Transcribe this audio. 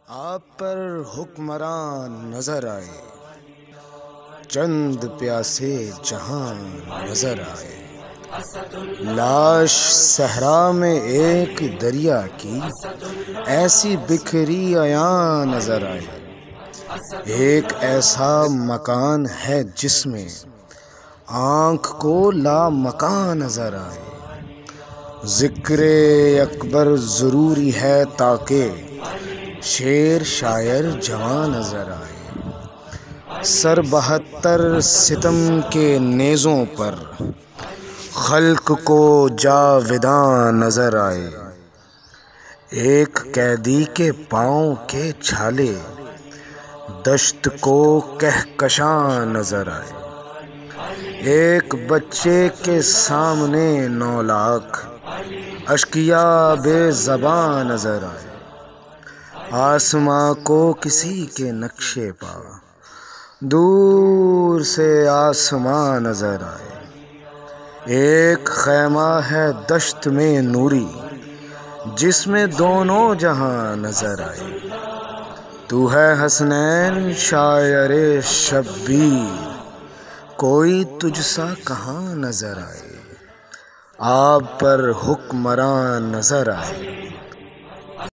آپ پر حکمران نظر آئے، چند پیاسے جہاں نظر آئے، لاش صحرا میں ایک دریا کی ایسی بکھری عیاں نظر آئے۔ ایک ایسا مکان ہے جس میں آنکھ کو لامکاں نظر آئے۔ ذکر اکبر ضروری ہے تاکہ شیر شاعر جواں نظر آئے۔ سر 72 ستم کے نیزوں پر خلق کو جاوداں نظر آئے۔ ایک قیدی کے پاؤں کے چھالے دشت کو کہکشاں نظر آئے۔ ایک بچے کے سامنے 9 لاکھ اشقیاء بے زباں نظر آئے۔ آسماں کو کسی کے نقشے پا دور سے آسماں نظر آئے۔ ایک خیمہ ہے دشت میں نوری جس میں دونوں جہاں نظر آئے۔ تو ہے حسنین شاعر شبیر، کوئی تجھ سا کہاں نظر آئے۔ آپ پر حکمران نظر آئے۔